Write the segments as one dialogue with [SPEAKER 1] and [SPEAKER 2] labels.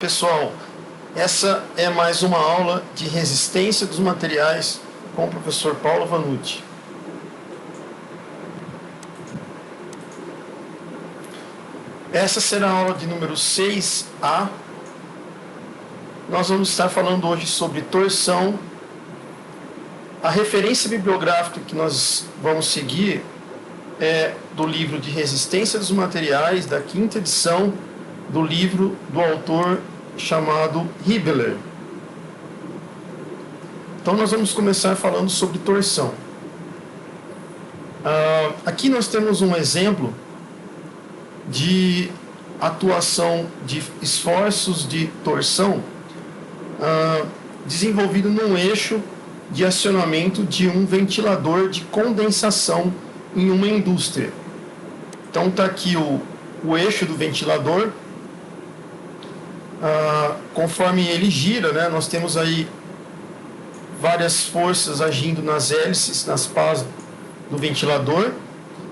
[SPEAKER 1] Pessoal, essa é mais uma aula de resistência dos materiais com o professor Paulo Vanucci. Essa será a aula de número 6A. Nós vamos estar falando hoje sobre torção. A referência bibliográfica que nós vamos seguir é do livro de Resistência dos Materiais, da 5ª edição do livro do autor chamado Hibbeler. Então nós vamos começar falando sobre torção. Aqui nós temos um exemplo de atuação de esforços de torção desenvolvido num eixo de acionamento de um ventilador de condensação em uma indústria. Então está aqui o eixo do ventilador. Conforme ele gira, né, nós temos aí várias forças agindo nas hélices, nas pás do ventilador,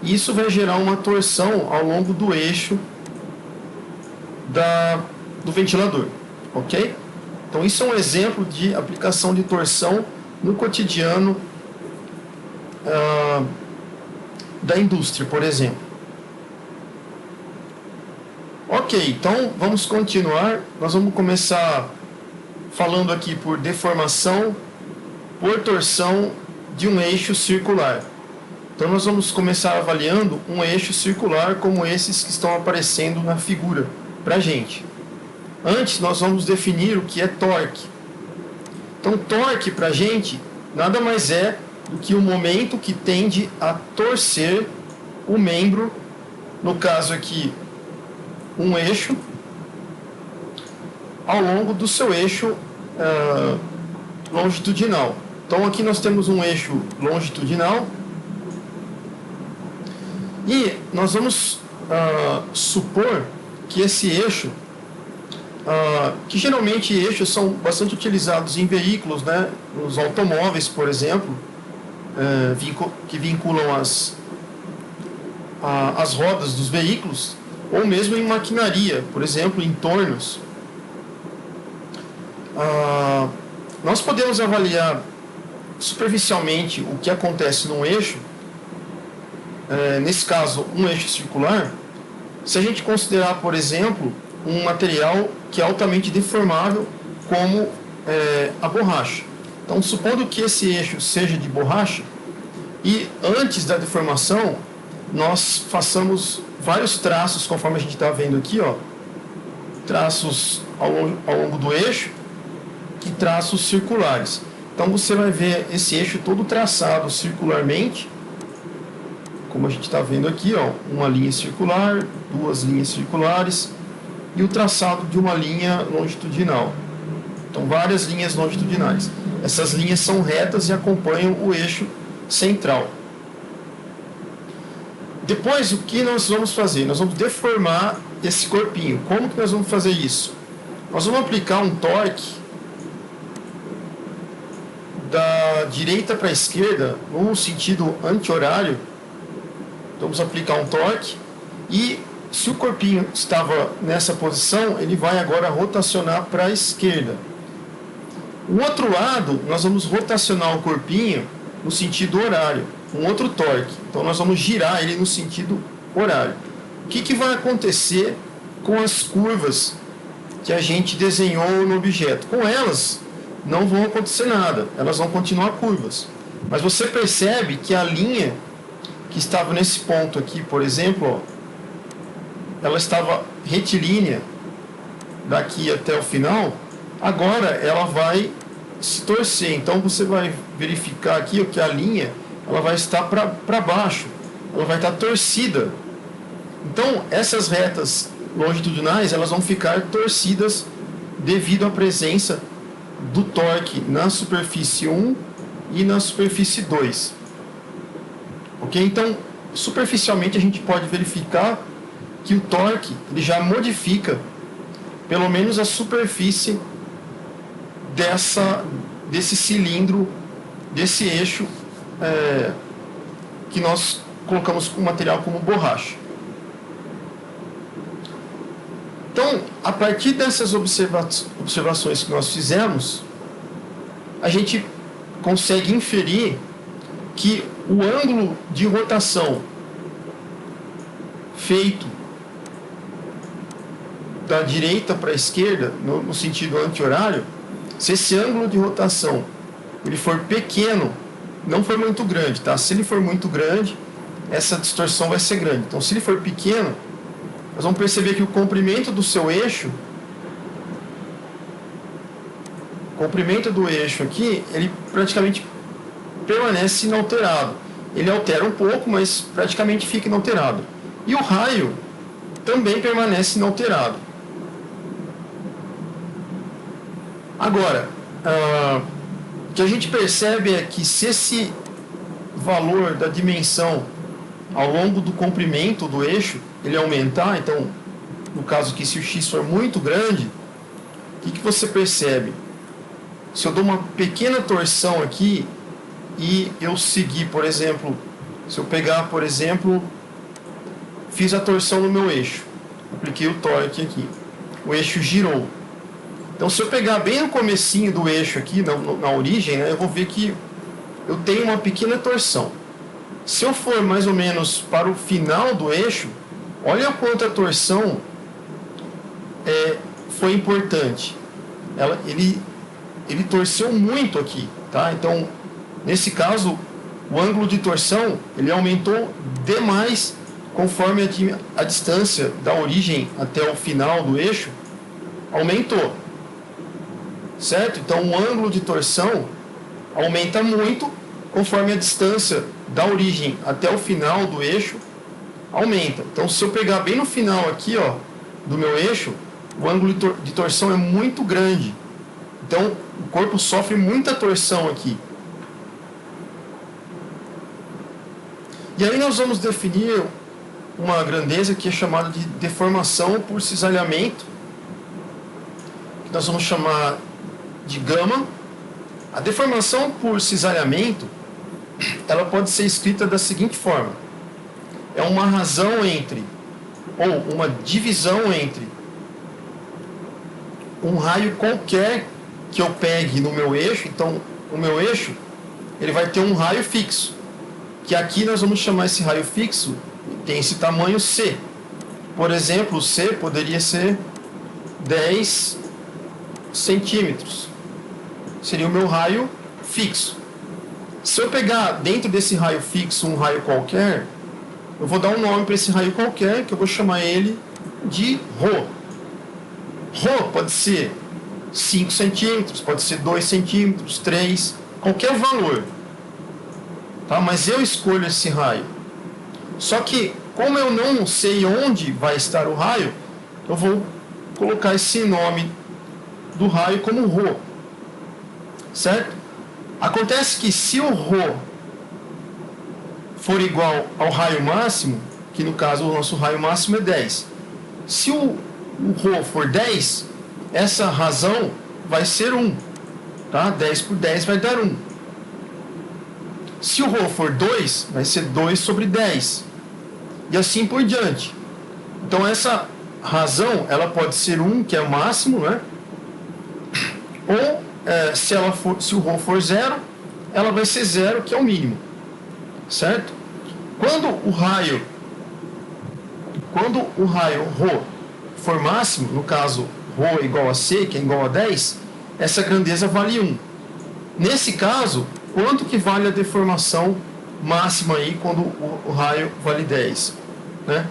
[SPEAKER 1] e isso vai gerar uma torção ao longo do eixo do ventilador, ok? Então isso é um exemplo de aplicação de torção no cotidiano da indústria, por exemplo. Ok, então vamos continuar. Nós vamos começar falando aqui por deformação, por torção de um eixo circular. Então nós vamos começar avaliando um eixo circular como esses que estão aparecendo na figura para a gente. Antes nós vamos definir o que é torque. Então torque para a gente nada mais é do que o momento que tende a torcer o membro, no caso aqui um eixo, ao longo do seu eixo longitudinal. Então aqui nós temos um eixo longitudinal e nós vamos supor que esse eixo, que geralmente eixos são bastante utilizados em veículos, né, nos automóveis, por exemplo, que vinculam as rodas dos veículos, ou mesmo em maquinaria, por exemplo, em tornos. Nós podemos avaliar superficialmente o que acontece num eixo, nesse caso, um eixo circular, se a gente considerar, por exemplo, um material que é altamente deformável, como a borracha. Então, supondo que esse eixo seja de borracha, e antes da deformação, nós façamos vários traços, conforme a gente está vendo aqui, ó, traços ao longo do eixo e traços circulares. Então você vai ver esse eixo todo traçado circularmente, como a gente está vendo aqui, ó, uma linha circular, duas linhas circulares e o traçado de uma linha longitudinal. Então várias linhas longitudinais. Essas linhas são retas e acompanham o eixo central. Depois, o que nós vamos fazer? Nós vamos deformar esse corpinho. Como que nós vamos fazer isso? Nós vamos aplicar um torque da direita para a esquerda, no sentido anti-horário. Vamos aplicar um torque e, se o corpinho estava nessa posição, ele vai agora rotacionar para a esquerda. O outro lado, nós vamos rotacionar o corpinho no sentido horário, um outro torque. Então nós vamos girar ele no sentido horário. O que vai acontecer com as curvas que a gente desenhou no objeto? Com elas não vão acontecer nada, elas vão continuar curvas. Mas você percebe que a linha que estava nesse ponto aqui, por exemplo, ó, ela estava retilínea daqui até o final, agora ela vai se torcer. Então você vai verificar aqui que a linha ela vai estar para baixo, ela vai estar torcida. Então essas retas longitudinais elas vão ficar torcidas devido à presença do torque na superfície 1 e na superfície 2. Ok? Então superficialmente a gente pode verificar que o torque ele já modifica pelo menos a superfície desse cilindro, desse eixo que nós colocamos o material como borracha. Então, a partir dessas observações que nós fizemos, a gente consegue inferir que o ângulo de rotação feito da direita para a esquerda, no sentido anti-horário, se esse ângulo de rotação ele for pequeno, não for muito grande, tá? Se ele for muito grande, essa distorção vai ser grande. Então, se ele for pequeno, nós vamos perceber que o comprimento do seu eixo, o comprimento do eixo aqui, ele praticamente permanece inalterado. Ele altera um pouco, mas praticamente fica inalterado. E o raio também permanece inalterado. Agora, o que a gente percebe é que se esse valor da dimensão ao longo do comprimento do eixo ele aumentar, então, no caso aqui, se o x for muito grande, o que você percebe? Se eu dou uma pequena torção aqui e eu seguir, por exemplo, se eu pegar, por exemplo, fiz a torção no meu eixo, apliquei o torque aqui, o eixo girou. Então, se eu pegar bem no comecinho do eixo aqui, na origem, né, eu vou ver que eu tenho uma pequena torção. Se eu for mais ou menos para o final do eixo, olha o quanto a torção foi importante. Ele torceu muito aqui, tá? Então, nesse caso, o ângulo de torção ele aumentou demais conforme a distância da origem até o final do eixo aumentou. Certo? Então, o ângulo de torção aumenta muito conforme a distância da origem até o final do eixo aumenta. Então, se eu pegar bem no final aqui, ó, do meu eixo, o ângulo de torção é muito grande. Então, o corpo sofre muita torção aqui. E aí nós vamos definir uma grandeza que é chamada de deformação por cisalhamento, que nós vamos chamar de gama. A deformação por cisalhamento, ela pode ser escrita da seguinte forma: é uma razão entre, ou uma divisão entre, um raio qualquer que eu pegue no meu eixo. Então, o meu eixo ele vai ter um raio fixo, que aqui nós vamos chamar esse raio fixo, tem esse tamanho C. Por exemplo, o C poderia ser 10 centímetros. Seria o meu raio fixo. Se eu pegar dentro desse raio fixo um raio qualquer, eu vou dar um nome para esse raio qualquer, que eu vou chamar ele de ρ. ρ pode ser 5 centímetros, pode ser 2 centímetros, 3, qualquer valor. Tá? Mas eu escolho esse raio. Só que, como eu não sei onde vai estar o raio, eu vou colocar esse nome do raio como ρ. Certo? Acontece que se o ρ for igual ao raio máximo, que no caso o nosso raio máximo é 10. Se o ρ for 10, essa razão vai ser 1. Tá? 10 por 10 vai dar 1. Se o ρ for 2, vai ser 2 sobre 10. E assim por diante. Então essa razão, ela pode ser 1, que é o máximo, né? Ou se o ρ for 0, ela vai ser 0, que é o mínimo. Certo? Quando o raio ρ for máximo, no caso ρ igual a C, que é igual a 10, essa grandeza vale 1. Nesse caso, quanto que vale a deformação máxima aí quando o raio vale 10? Né?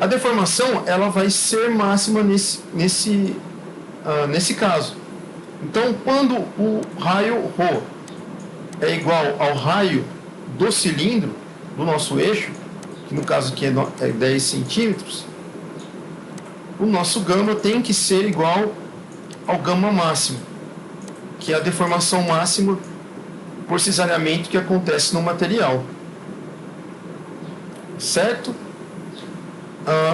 [SPEAKER 1] A deformação ela vai ser máxima nesse caso. Então, quando o raio ρ é igual ao raio do cilindro, do nosso eixo, que no caso aqui é 10 centímetros, o nosso gama tem que ser igual ao gama máximo, que é a deformação máxima por cisalhamento que acontece no material. Certo?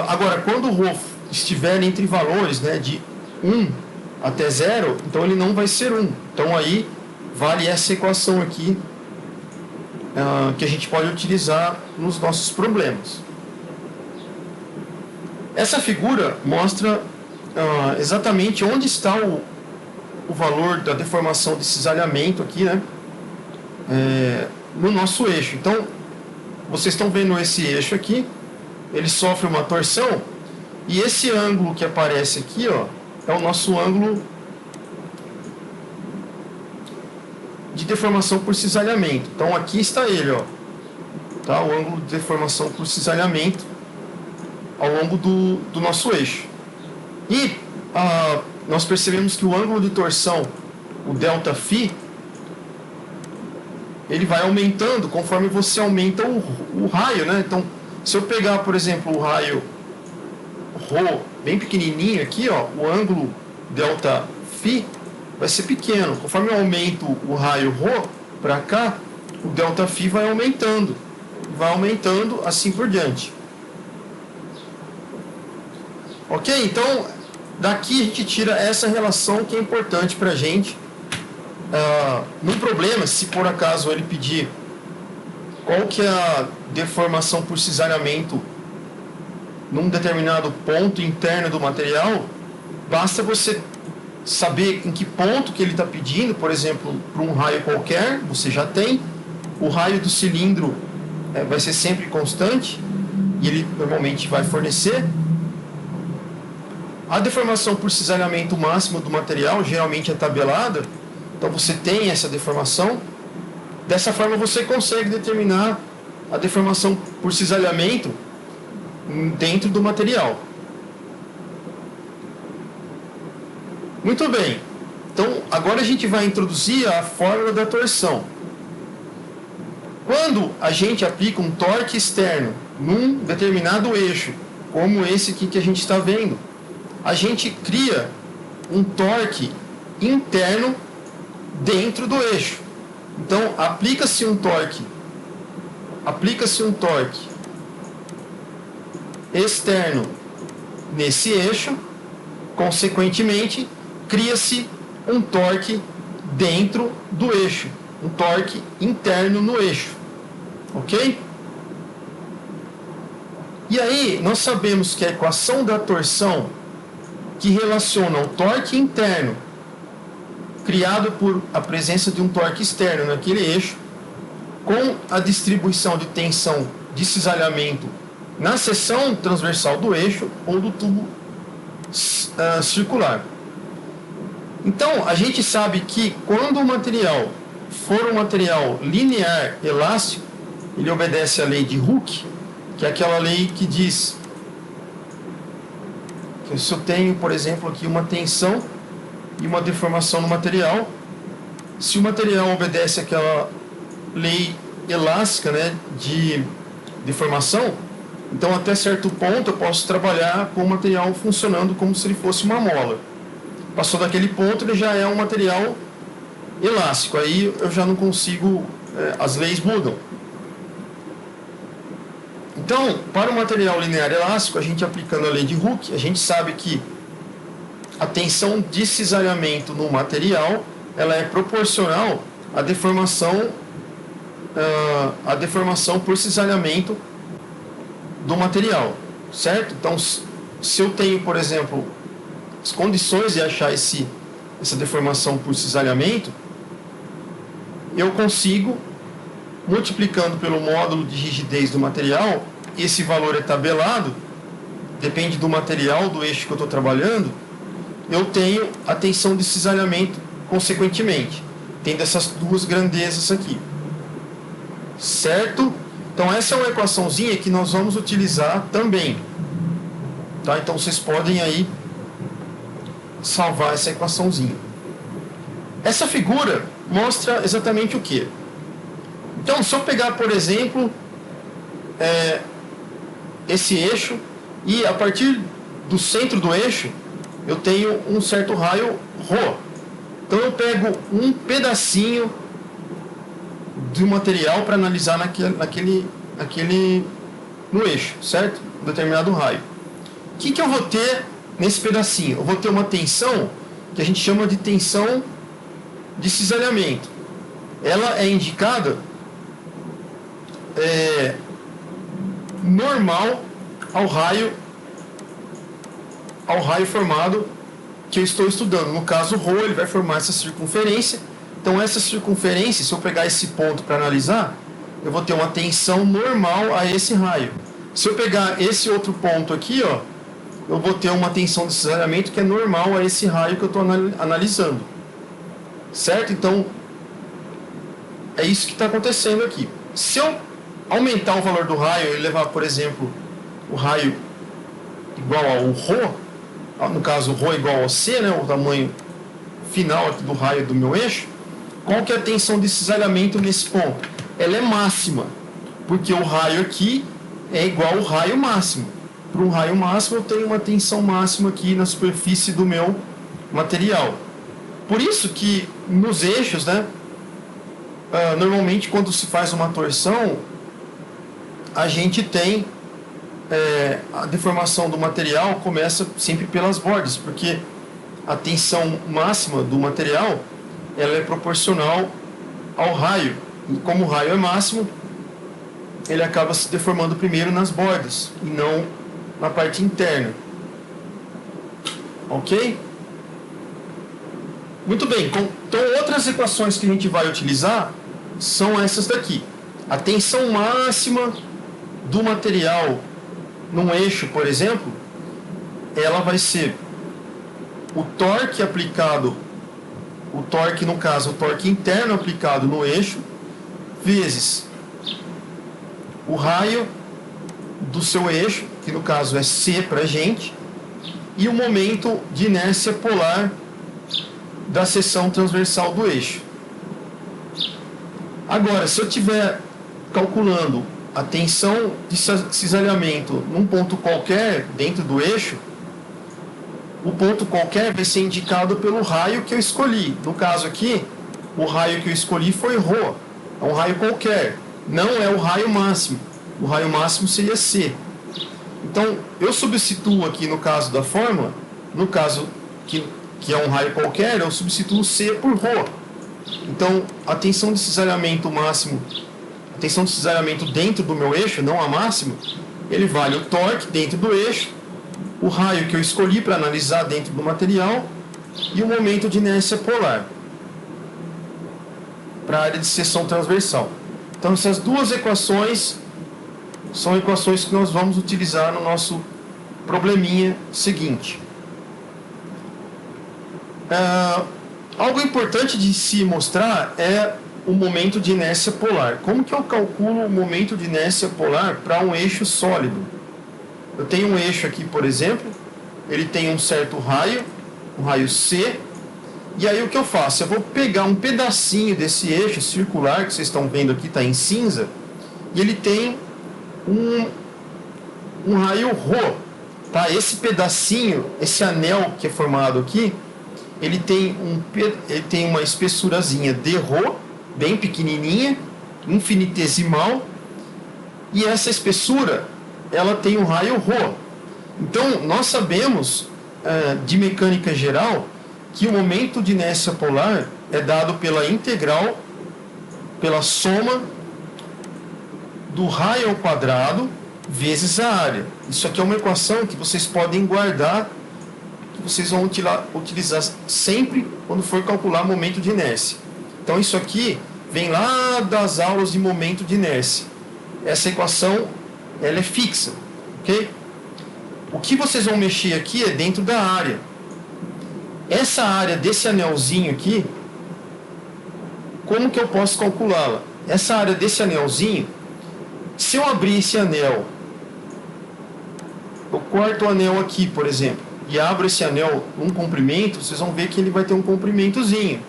[SPEAKER 1] Agora, quando o ρ estiver entre valores, né, de 1 até 0, então ele não vai ser 1. Então aí vale essa equação aqui que a gente pode utilizar nos nossos problemas. Essa figura mostra exatamente onde está o valor da deformação de cisalhamento aqui, né? No nosso eixo. Então, vocês estão vendo esse eixo aqui, ele sofre uma torção, e esse ângulo que aparece aqui, ó, é o nosso ângulo de deformação por cisalhamento. Então, aqui está ele, ó, tá? O ângulo de deformação por cisalhamento ao longo do nosso eixo. E nós percebemos que o ângulo de torção, o ΔΦ, ele vai aumentando conforme você aumenta o raio, né? Então, se eu pegar, por exemplo, o raio ρ bem pequenininho aqui, ó, o ângulo ΔΦ vai ser pequeno. Conforme eu aumento o raio ρ para cá, o ΔΦ vai aumentando assim por diante. Ok? Então, daqui a gente tira essa relação que é importante para a gente. Num problema, se por acaso ele pedir qual que é a deformação por cisalhamento num determinado ponto interno do material, basta você saber em que ponto que ele está pedindo. Por exemplo, para um raio qualquer, você já tem. O raio do cilindro vai ser sempre constante, e ele normalmente vai fornecer. A deformação por cisalhamento máxima do material geralmente é tabelada, então você tem essa deformação. Dessa forma você consegue determinar a deformação por cisalhamento dentro do material. Muito bem. Então agora a gente vai introduzir a fórmula da torção. Quando a gente aplica um torque externo num determinado eixo, como esse aqui que a gente está vendo, a gente cria um torque interno dentro do eixo. Então, aplica-se um torque externo nesse eixo, consequentemente, cria-se um torque dentro do eixo, um torque interno no eixo, ok? E aí, nós sabemos que a equação da torção que relaciona o torque interno criado por a presença de um torque externo naquele eixo com a distribuição de tensão de cisalhamento na seção transversal do eixo ou do tubo circular. Então, a gente sabe que quando o material for um material linear elástico, ele obedece à lei de Hooke, que é aquela lei que diz que se eu tenho, por exemplo, aqui uma tensão e uma deformação no material, se o material obedece àquela lei elástica, né, de deformação, então até certo ponto eu posso trabalhar com o material funcionando como se ele fosse uma mola. Passou daquele ponto, ele já é um material elástico, aí eu já não consigo, as leis mudam. Então, para o material linear elástico, a gente aplicando a lei de Hooke, a gente sabe que a tensão de cisalhamento no material, ela é proporcional à deformação por cisalhamento do material, certo? Então, se eu tenho, por exemplo, as condições de achar essa deformação por cisalhamento, eu consigo, multiplicando pelo módulo de rigidez do material, esse valor é tabelado, depende do material, do eixo que eu estou trabalhando, eu tenho a tensão de cisalhamento consequentemente, tendo essas duas grandezas aqui. Certo? Então essa é uma equaçãozinha que nós vamos utilizar também. Tá? Então vocês podem aí salvar essa equaçãozinha. Essa figura mostra exatamente o que? Então, se eu pegar, por exemplo, esse eixo, e a partir do centro do eixo, eu tenho um certo raio ρ. Então eu pego um pedacinho do material para analisar no eixo, certo? Um determinado raio. O que eu vou ter nesse pedacinho? Eu vou ter uma tensão que a gente chama de tensão de cisalhamento. Ela é indicada normal ao raio ao raio formado que eu estou estudando. No caso, ρ, ele vai formar essa circunferência. Então, essa circunferência, se eu pegar esse ponto para analisar, eu vou ter uma tensão normal a esse raio. Se eu pegar esse outro ponto aqui, ó, eu vou ter uma tensão de cisalhamento que é normal a esse raio que eu estou analisando. Certo? Então, é isso que está acontecendo aqui. Se eu aumentar o valor do raio e levar, por exemplo, o raio igual ao ρ, no caso, ρ igual ao C, né, o tamanho final aqui do raio do meu eixo, qual que é a tensão de cisalhamento nesse ponto? Ela é máxima, porque o raio aqui é igual ao raio máximo. Para um raio máximo, eu tenho uma tensão máxima aqui na superfície do meu material. Por isso que nos eixos, né, normalmente quando se faz uma torção, a gente tem a deformação do material começa sempre pelas bordas, porque a tensão máxima do material ela é proporcional ao raio. E como o raio é máximo, ele acaba se deformando primeiro nas bordas e não na parte interna. Ok? Muito bem. Então, outras equações que a gente vai utilizar são essas daqui. A tensão máxima do material num eixo, por exemplo, ela vai ser o torque aplicado, o torque, no caso, o torque interno aplicado no eixo, vezes o raio do seu eixo, que no caso é C para a gente, e o momento de inércia polar da seção transversal do eixo. Agora, se eu estiver calculando a tensão de cisalhamento num ponto qualquer dentro do eixo, o ponto qualquer vai ser indicado pelo raio que eu escolhi. No caso aqui, o raio que eu escolhi foi ρ. É um raio qualquer. Não é o raio máximo. O raio máximo seria C. Então, eu substituo aqui no caso da fórmula, no caso que é um raio qualquer, eu substituo C por ρ. Então, a tensão de cisalhamento máximo, a tensão de cisalhamento dentro do meu eixo, não a máxima, ele vale o torque dentro do eixo, o raio que eu escolhi para analisar dentro do material e o momento de inércia polar para a área de seção transversal. Então, essas duas equações são equações que nós vamos utilizar no nosso probleminha seguinte. Algo importante de se mostrar é o momento de inércia polar. Como que eu calculo o momento de inércia polar para um eixo sólido? Eu tenho um eixo aqui, por exemplo, ele tem um certo raio, um raio C, e aí o que eu faço? Eu vou pegar um pedacinho desse eixo circular, que vocês estão vendo aqui, está em cinza, e ele tem um raio ρ. Tá? Esse pedacinho, esse anel que é formado aqui, ele tem uma espessurazinha de ρ, bem pequenininha, infinitesimal, e essa espessura ela tem um raio ρ. Então, nós sabemos de mecânica geral que o momento de inércia polar é dado pela integral, pela soma do raio ao quadrado vezes a área. Isso aqui é uma equação que vocês podem guardar, que vocês vão utilizar sempre quando for calcular momento de inércia. Então, isso aqui vem lá das aulas de momento de inércia. Essa equação ela é fixa, ok? O que vocês vão mexer aqui é dentro da área. Essa área desse anelzinho aqui, como que eu posso calculá-la? Essa área desse anelzinho, se eu abrir esse anel, eu corto o anel aqui, por exemplo, e abro esse anel num comprimento, vocês vão ver que ele vai ter um comprimentozinho.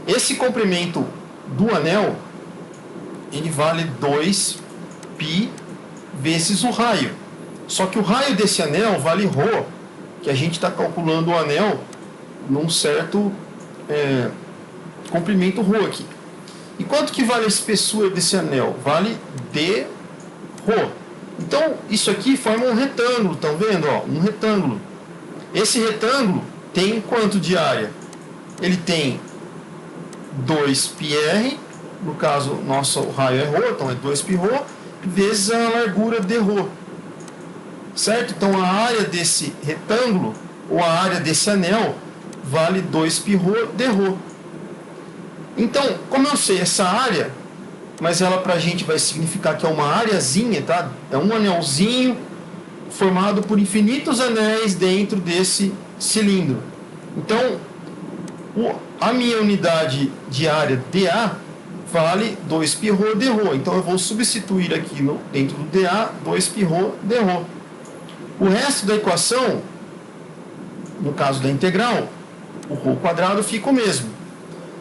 [SPEAKER 1] Esse comprimento do anel, ele vale 2π vezes o raio. Só que o raio desse anel vale ρ, que a gente está calculando o anel num certo comprimento ρ aqui. E quanto que vale a espessura desse anel? Vale dρ. Então, isso aqui forma um retângulo, estão vendo? Ó, um retângulo. Esse retângulo tem quanto de área? Ele tem 2πr, no caso, nosso raio é ρ, então é 2πρ, vezes a largura dρ. certo? Então a área desse retângulo, ou a área desse anel, vale 2 πρ dρ. Então, como eu sei essa área, mas ela para a gente vai significar que é uma areazinha, tá? É um anelzinho formado por infinitos anéis dentro desse cilindro. Então, a minha unidade de área dA vale 2 πρ dρ. Então, eu vou substituir aqui dentro do dA 2 πρ dρ. O resto da equação, no caso da integral, o ρ quadrado fica o mesmo.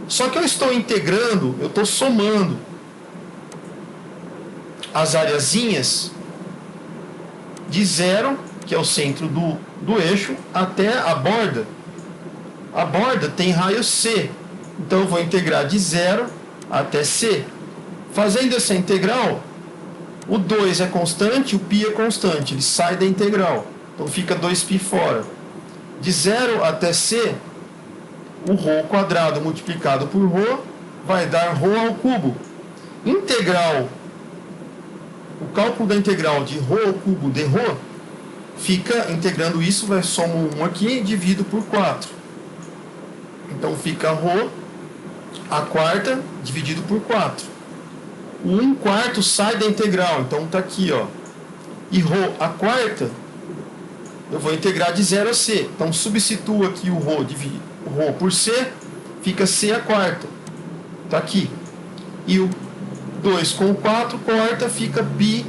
[SPEAKER 1] Só que eu estou integrando, eu estou somando as areazinhas de 0, que é o centro do eixo, até a borda. A borda tem raio C, então eu vou integrar de 0 até C. Fazendo essa integral, o 2 é constante, o π é constante, ele sai da integral, então fica 2π fora. De 0 até C, o ρ quadrado multiplicado por ρ vai dar ρ ao cubo. Integral, o cálculo da integral de ρ ao cubo de ρ, fica, integrando isso, vai somar 1 aqui, dividido por 4. Então fica ρ a quarta dividido por 4. O 1/4 sai da integral, então está aqui, ó. E ρ a quarta, eu vou integrar de 0 a C. Então substituo aqui o ρ por C, fica C a quarta. Está aqui. E o 2 com o 4 corta, fica π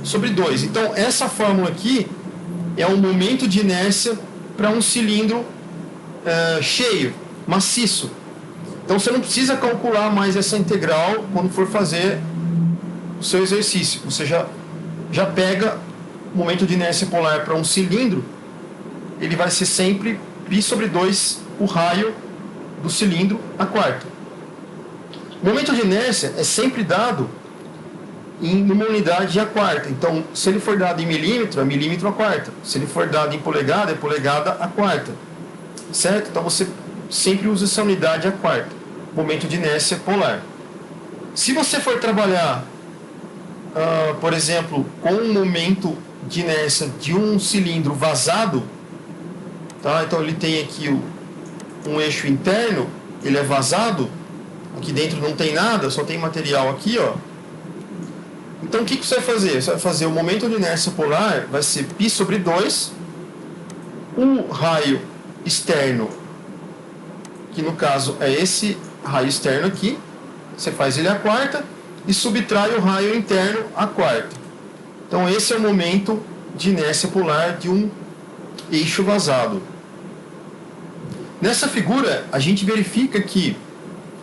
[SPEAKER 1] sobre 2. Então essa fórmula aqui é o momento de inércia para um cilindro cheio, maciço. Então você não precisa calcular mais essa integral quando for fazer o seu exercício. Você já pega o momento de inércia polar para um cilindro, ele vai ser sempre π sobre 2, o raio do cilindro a quarta. O momento de inércia é sempre dado em uma unidade a quarta. Então, se ele for dado em milímetro, é milímetro a quarta. Se ele for dado em polegada, é polegada a quarta. Certo? Então, você sempre usa essa unidade a quarta. Momento de inércia polar. Se você for trabalhar, por exemplo, com um momento de inércia de um cilindro vazado, tá? Então, ele tem aqui um eixo interno, ele é vazado, aqui dentro não tem nada, só tem material aqui, ó. Então, o que você vai fazer? Você vai fazer o momento de inércia polar, vai ser π sobre 2, o raio externo, que no caso é esse raio externo aqui, você faz ele a quarta, e subtrai o raio interno a quarta. Então, esse é o momento de inércia polar de um eixo vazado. Nessa figura, a gente verifica que,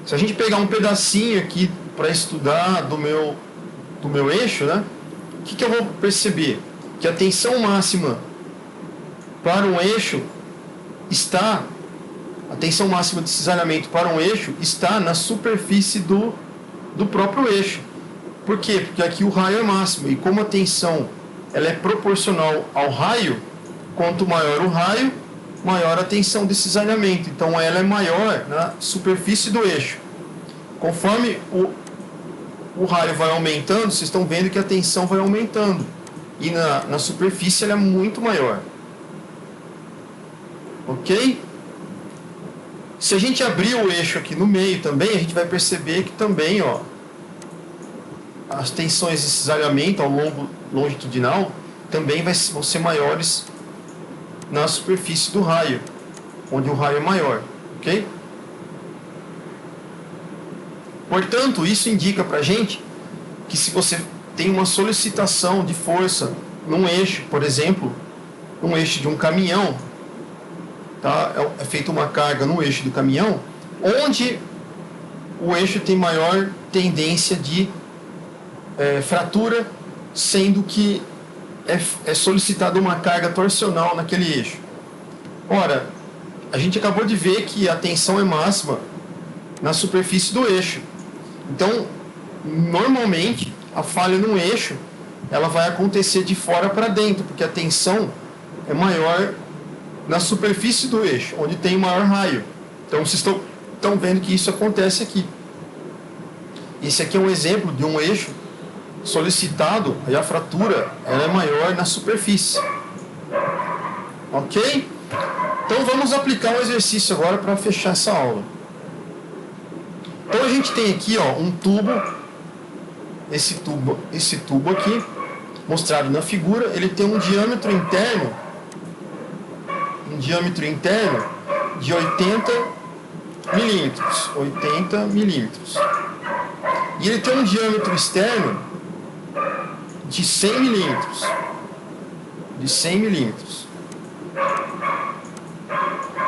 [SPEAKER 1] se a gente pegar um pedacinho aqui para estudar do meu eixo, né? O que eu vou perceber? Que a tensão máxima para um eixo está, a tensão máxima de cisalhamento para um eixo está na superfície do próprio eixo. Por quê? Porque aqui o raio é máximo, e como a tensão ela é proporcional ao raio, quanto maior o raio, maior a tensão de cisalhamento. Então ela é maior na superfície do eixo. Conforme o raio vai aumentando, vocês estão vendo que a tensão vai aumentando. E na superfície ela é muito maior. Ok? Se a gente abrir o eixo aqui no meio também, a gente vai perceber que também, ó, as tensões de cisalhamento ao longo longitudinal também vão ser maiores na superfície do raio, onde o raio é maior. Ok? Portanto, isso indica para a gente que se você tem uma solicitação de força num eixo, por exemplo, num eixo de um caminhão, tá? É feita uma carga no eixo do caminhão, onde o eixo tem maior tendência de fratura, sendo que é solicitada uma carga torsional naquele eixo. Ora, a gente acabou de ver que a tensão é máxima na superfície do eixo. Então, normalmente, a falha no eixo ela vai acontecer de fora para dentro, porque a tensão é maior na superfície do eixo, onde tem o maior raio. Então, vocês estão vendo que isso acontece aqui. Esse aqui é um exemplo de um eixo solicitado, e a fratura ela é maior na superfície. Ok? Então vamos aplicar um exercício agora para fechar essa aula. Então a gente tem aqui, ó, um tubo, esse tubo aqui, mostrado na figura, ele tem um diâmetro interno de 80 milímetros. 80 milímetros. E ele tem um diâmetro externo de 100 milímetros. De 100 milímetros.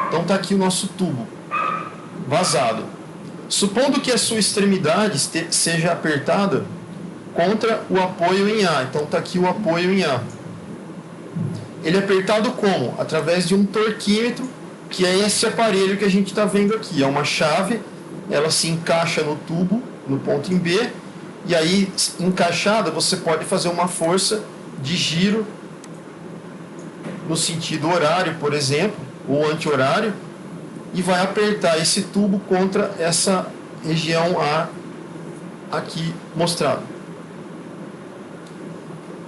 [SPEAKER 1] Então está aqui o nosso tubo vazado. Supondo que a sua extremidade seja apertada contra o apoio em A. Então está aqui o apoio em A. Ele é apertado como? Através de um torquímetro, que é esse aparelho que a gente está vendo aqui. É uma chave, ela se encaixa no tubo, no ponto em B, e aí, encaixada, você pode fazer uma força de giro no sentido horário, por exemplo, ou anti-horário, e vai apertar esse tubo contra essa região A aqui mostrado.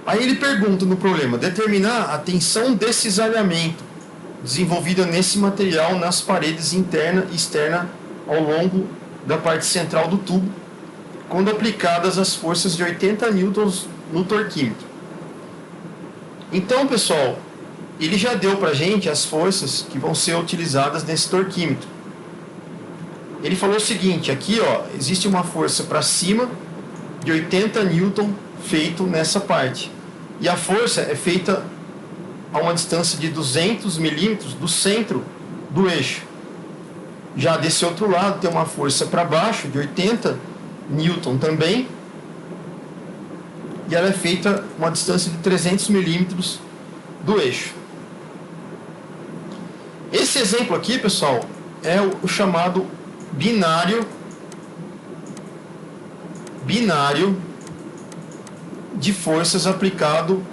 [SPEAKER 1] Aí ele pergunta no problema, determinar a tensão de cisalhamento desenvolvida nesse material nas paredes interna e externa ao longo da parte central do tubo, quando aplicadas as forças de 80 newtons no torquímetro. Então, pessoal, ele já deu para a gente as forças que vão ser utilizadas nesse torquímetro. Ele falou o seguinte, aqui ó, existe uma força para cima de 80 newton feito nessa parte. E a força é feita a uma distância de 200 milímetros do centro do eixo. Já desse outro lado tem uma força para baixo de 80 newton também. E ela é feita a uma distância de 300 milímetros do eixo. Esse exemplo aqui, pessoal, é o chamado binário de forças aplicado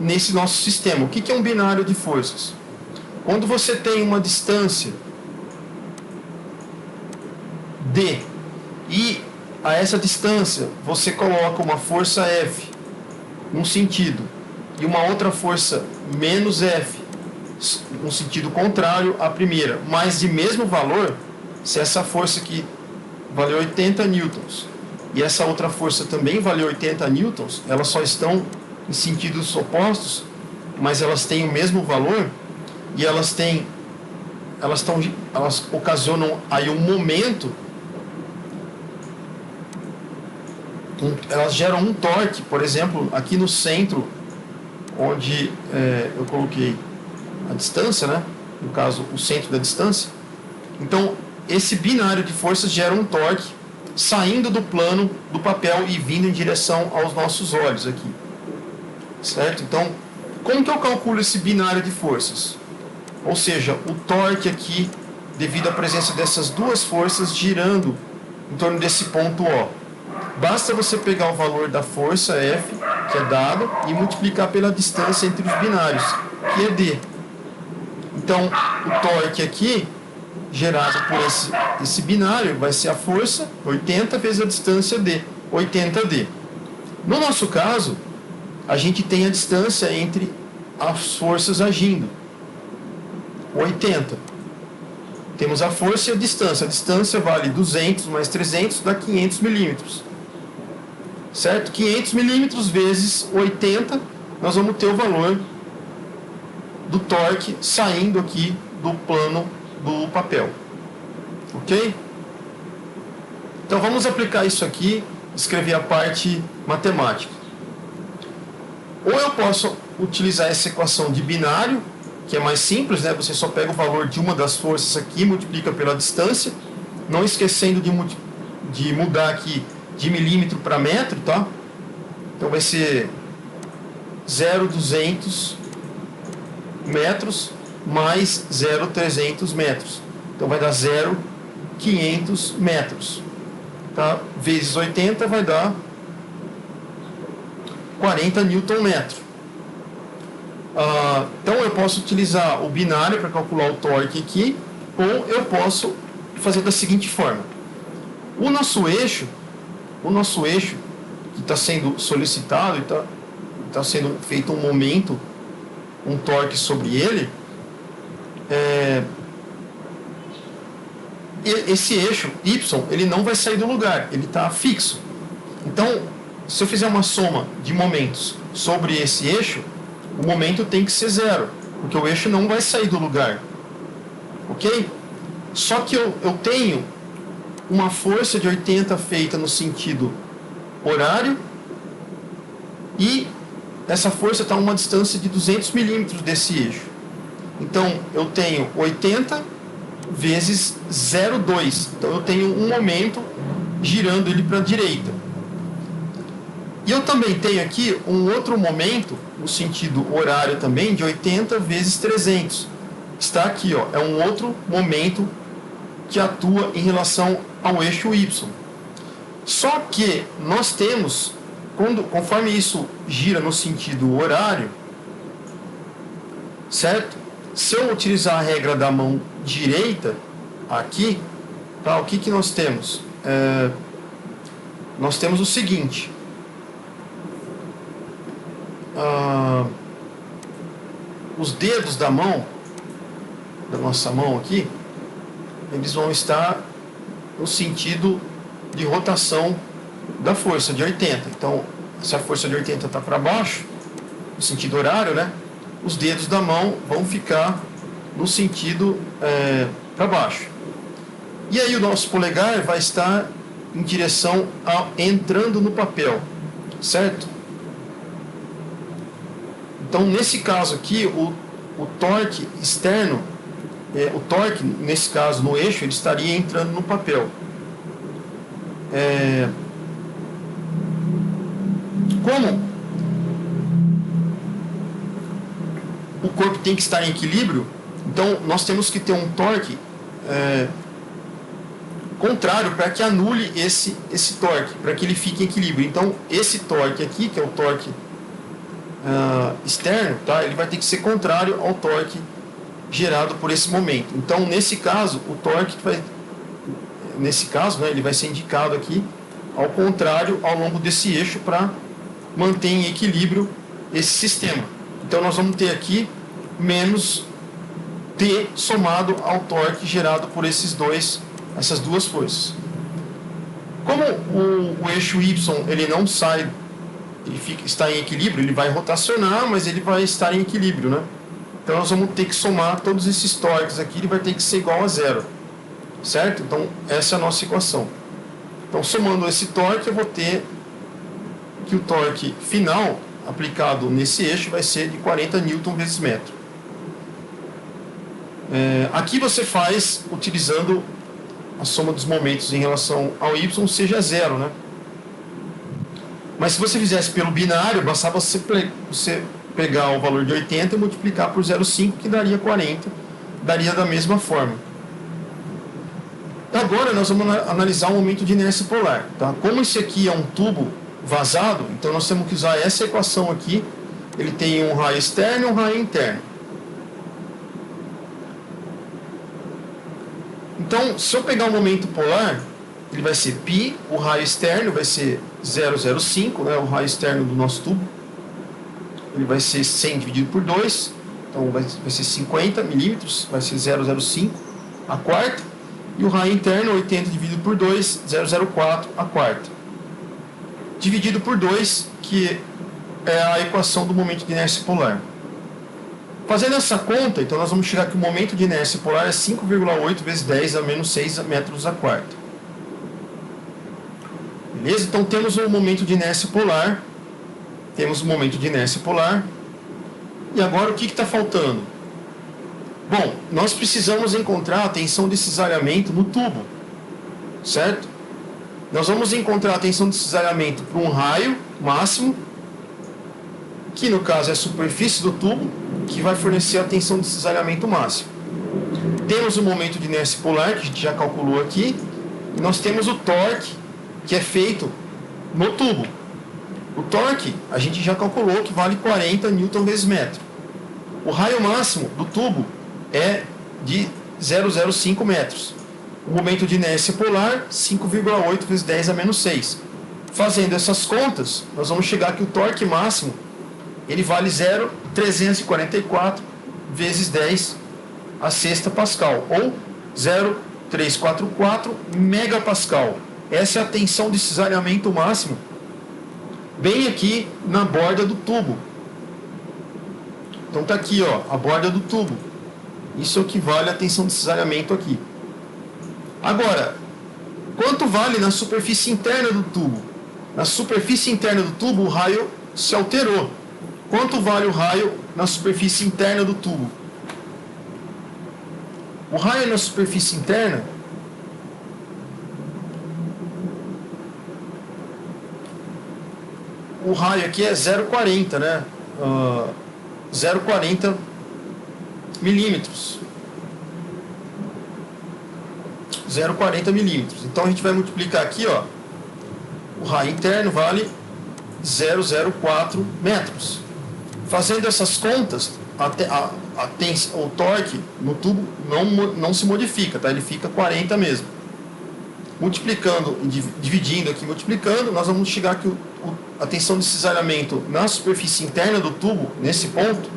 [SPEAKER 1] nesse nosso sistema. O que é um binário de forças? Quando você tem uma distância D e a essa distância você coloca uma força F num sentido e uma outra força menos F no sentido contrário à primeira, mas de mesmo valor, se essa força aqui valeu 80 newtons e essa outra força também valeu 80 newtons, elas só estão em sentidos opostos, mas elas têm o mesmo valor e elas ocasionam aí um momento, elas geram um torque, por exemplo, aqui no centro, onde eu coloquei a distância, né? No caso, o centro da distância. Então, esse binário de forças gera um torque saindo do plano do papel e vindo em direção aos nossos olhos aqui. Certo? Então, como que eu calculo esse binário de forças? Ou seja, o torque aqui, devido à presença dessas duas forças girando em torno desse ponto O. Basta você pegar o valor da força F, que é dado, e multiplicar pela distância entre os binários, que é D. Então, o torque aqui, gerado por esse binário, vai ser a força 80 vezes a distância D, 80D. No nosso caso, a gente tem a distância entre as forças agindo, 80. Temos a força e a distância. A distância vale 200 mais 300, dá 500 milímetros. Certo? 500 milímetros vezes 80, nós vamos ter o valor do torque saindo aqui do plano do papel. Ok? Então vamos aplicar isso aqui, escrever a parte matemática. Ou eu posso utilizar essa equação de binário, que é mais simples, né? Você só pega o valor de uma das forças aqui e multiplica pela distância, não esquecendo de mudar aqui de milímetro para metro, tá? Então vai ser 0,200 metros mais 0,300 metros. Então vai dar 0,500 metros. Tá? Vezes 80 vai dar 40 Nm. Então eu posso utilizar o binário para calcular o torque aqui, ou eu posso fazer da seguinte forma. O nosso eixo que está sendo solicitado e está sendo feito um momento um torque sobre ele, esse eixo Y, ele não vai sair do lugar, ele está fixo. Então, se eu fizer uma soma de momentos sobre esse eixo, o momento tem que ser zero, porque o eixo não vai sair do lugar. Ok? Só que eu tenho uma força de 80 feita no sentido horário, e essa força está a uma distância de 200 milímetros desse eixo. Então, eu tenho 80 vezes 0,2. Então, eu tenho um momento girando ele para a direita. E eu também tenho aqui um outro momento, no sentido horário também, de 80 vezes 300. Está aqui, ó, é um outro momento que atua em relação ao eixo Y. Só que nós temos, conforme isso gira no sentido horário, certo? Se eu utilizar a regra da mão direita, aqui, tá, o que nós temos? Nós temos o seguinte. Os dedos da mão, da nossa mão aqui, eles vão estar no sentido de rotação da força de 80. Então, se a força de 80 está para baixo, no sentido horário, né, os dedos da mão vão ficar no sentido para baixo. E aí o nosso polegar vai estar em direção entrando no papel, certo? Então, nesse caso aqui, o torque externo, o torque, nesse caso, no eixo, ele estaria entrando no papel. Como o corpo tem que estar em equilíbrio, então nós temos que ter um torque contrário para que anule esse torque, para que ele fique em equilíbrio. Então, esse torque aqui, que é o torque externo, tá? Ele vai ter que ser contrário ao torque gerado por esse momento. Então, nesse caso, o torque né, ele vai ser indicado aqui ao contrário ao longo desse eixo para manter em equilíbrio esse sistema. Então, nós vamos ter aqui menos T somado ao torque gerado por essas duas forças. Como o eixo Y ele não sai, está em equilíbrio, ele vai rotacionar, mas ele vai estar em equilíbrio, né? Então nós vamos ter que somar todos esses torques aqui, ele vai ter que ser igual a zero, certo? Então essa é a nossa equação. Então somando esse torque, eu vou ter que o torque final aplicado nesse eixo vai ser de 40 Newton vezes metro. Aqui você faz utilizando a soma dos momentos em relação ao Y seja zero, né? Mas se você fizesse pelo binário, bastava você pegar o valor de 80 e multiplicar por 0,5, que daria 40, daria da mesma forma. Agora nós vamos analisar o momento de inércia polar. Tá? Como esse aqui é um tubo vazado, então nós temos que usar essa equação aqui. Ele tem um raio externo e um raio interno. Então, se eu pegar o momento polar, ele vai ser π, o raio externo vai ser 0,05, né, o raio externo do nosso tubo. Ele vai ser 100 dividido por 2, então vai ser 50 milímetros, vai ser 0,05 a quarta. E o raio interno, 80 dividido por 2, 0,04 a quarta. Dividido por 2, que é a equação do momento de inércia polar. Fazendo essa conta, então nós vamos chegar que o momento de inércia polar é 5,8 vezes 10 a menos 6 metros a quarta. Beleza? Então temos o momento de inércia polar. Temos o momento de inércia polar. E agora o que está faltando? Bom, nós precisamos encontrar a tensão de cisalhamento no tubo. Certo? Nós vamos encontrar a tensão de cisalhamento para um raio máximo, que no caso é a superfície do tubo, que vai fornecer a tensão de cisalhamento máximo. Temos o momento de inércia polar, que a gente já calculou aqui, e nós temos o torque, que é feito no tubo. O torque, a gente já calculou que vale 40 Newton vezes metro. O raio máximo do tubo é de 0,05 metros. O momento de inércia polar, 5,8 vezes 10 a menos 6. Fazendo essas contas, nós vamos chegar que o torque máximo ele vale 0,3 344 vezes 10 a sexta Pascal, ou 0,344 megapascal. Essa é a tensão de cisalhamento máxima, bem aqui na borda do tubo. Então está aqui, ó, a borda do tubo. Isso equivale à tensão de cisalhamento aqui. Agora, quanto vale na superfície interna do tubo? Na superfície interna do tubo, o raio se alterou. Quanto vale o raio na superfície interna do tubo? O raio na superfície interna o raio aqui é 0,40, né? 0,40 milímetros. 0,40 milímetros. Então a gente vai multiplicar aqui, ó. O raio interno vale 0,04 metros. Fazendo essas contas, o torque no tubo não se modifica, tá? Ele fica 40 mesmo. Multiplicando, dividindo aqui, multiplicando, nós vamos chegar que a tensão de cisalhamento na superfície interna do tubo, nesse ponto,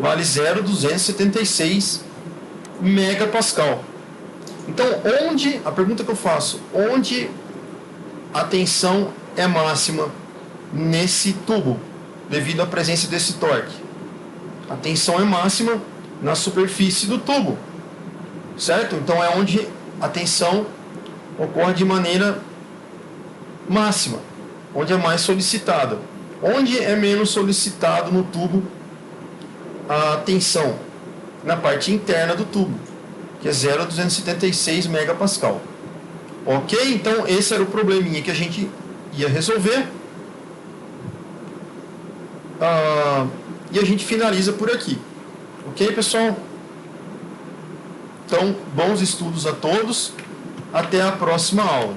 [SPEAKER 1] vale 0,276 megapascal. Então, a pergunta que eu faço, onde a tensão é máxima nesse tubo, devido à presença desse torque? A tensão é máxima na superfície do tubo, certo? Então, é onde a tensão ocorre de maneira máxima, onde é mais solicitada. Onde é menos solicitado no tubo a tensão? Na parte interna do tubo, que é 0,276 megapascal. Ok? Então, esse era o probleminha que a gente ia resolver. E a gente finaliza por aqui. Ok, pessoal? Então, bons estudos a todos. Até a próxima aula.